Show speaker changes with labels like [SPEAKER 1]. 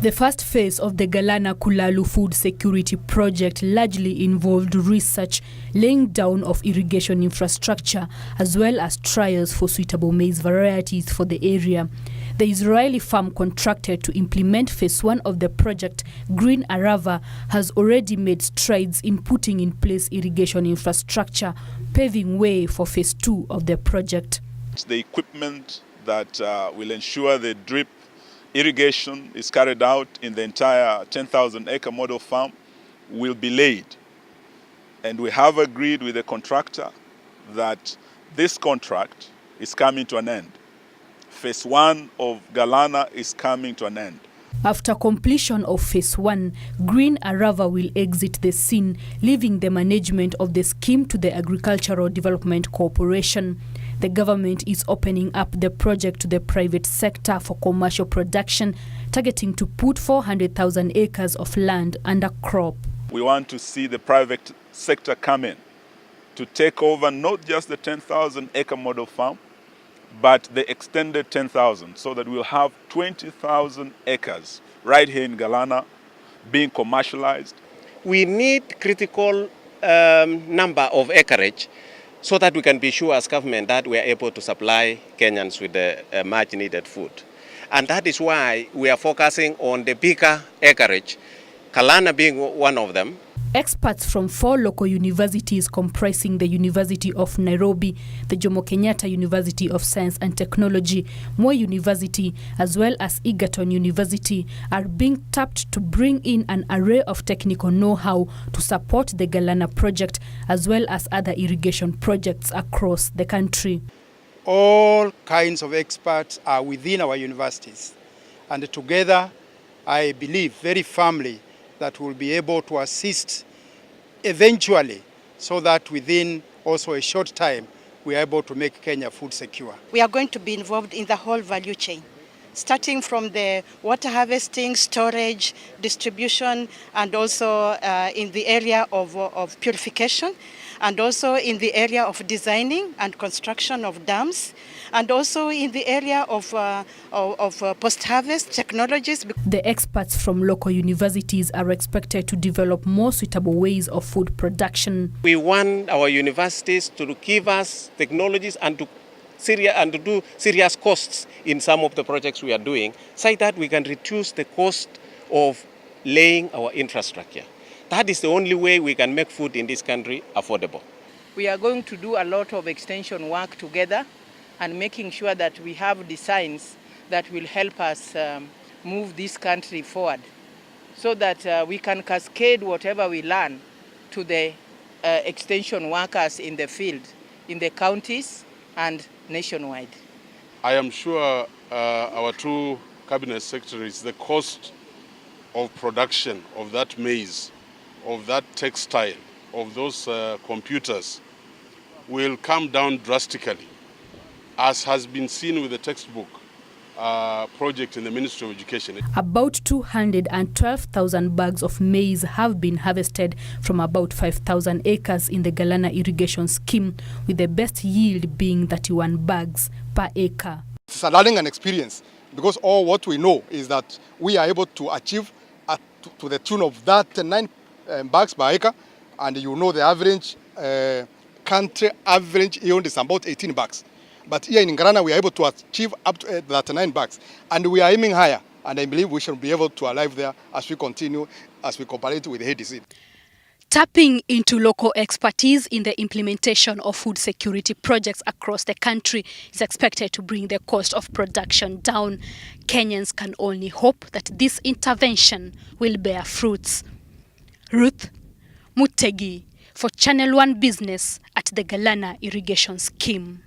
[SPEAKER 1] The first phase of the Galana Kulalu food security project largely involved research, laying down of irrigation infrastructure, as well as trials for suitable maize varieties for the area. The Israeli farm contracted to implement phase 1 of the project, Green Arava, has already made strides in putting in place irrigation infrastructure, paving way for phase 2 of the project.
[SPEAKER 2] It's the equipment that will ensure the drip irrigation is carried out in the entire 10,000-acre model farm will be laid. And we have agreed with the contractor that this contract is coming to an end. Phase 1 of Galana is coming to an end.
[SPEAKER 1] After completion of phase 1, Green Arava will exit the scene, leaving the management of the scheme to the Agricultural Development Corporation. The government is opening up the project to the private sector for commercial production, targeting to put 400,000 acres of land under crop.
[SPEAKER 2] We want to see the private sector come in to take over not just the 10,000-acre model farm, but the extended 10,000, so that we'll have 20,000 acres right here in Galana being commercialized.
[SPEAKER 3] We need critical number of acreage so that we can be sure as government that we are able to supply Kenyans with the much needed food. And that is why we are focusing on the bigger acreage, Galana being one of them.
[SPEAKER 1] Experts from 4 local universities comprising the University of Nairobi, the Jomo Kenyatta University of Science and Technology, Moi University, as well as Egerton University are being tapped to bring in an array of technical know-how to support the Galana project, as well as other irrigation projects across the country.
[SPEAKER 4] All kinds of experts are within our universities, and together I believe very firmly that will be able to assist eventually, so that within also a short time we are able to make Kenya food secure.
[SPEAKER 5] We are going to be involved in the whole value chain, starting from the water harvesting, storage, distribution, and also in the area of purification, and also in the area of designing and construction of dams, and also in the area of post-harvest technologies.
[SPEAKER 1] The experts from local universities are expected to develop more suitable ways of food production.
[SPEAKER 3] We want our universities to give us technologies and to do serious costs in some of the projects we are doing, so that we can reduce the cost of laying our infrastructure. That is the only way we can make food in this country affordable.
[SPEAKER 6] We are going to do a lot of extension work together and making sure that we have designs that will help us move this country forward, so that we can cascade whatever we learn to the extension workers in the field, in the counties and nationwide.
[SPEAKER 7] I am sure our 2 cabinet secretaries, the cost of production of that maize, of that textile, of those computers will come down drastically, as has been seen with the textbook project in the Ministry of Education.
[SPEAKER 1] About 212,000 bags of maize have been harvested from about 5,000 acres in the Galana Irrigation Scheme, with the best yield being 31 bags per acre.
[SPEAKER 4] It's a learning and experience, because all what we know is that we are able to achieve to the tune of that 9 bags per acre, and you know the average country average yield is about 18 bags. But here in Galana we are able to achieve up to 39 bags, and we are aiming higher, and I believe we should be able to arrive there as we continue, as we cooperate with the HDC.
[SPEAKER 1] Tapping into local expertise in the implementation of food security projects across the country is expected to bring the cost of production down. Kenyans can only hope that this intervention will bear fruits. Ruth Mutegi for Channel 1 Business at the Galana Irrigation Scheme.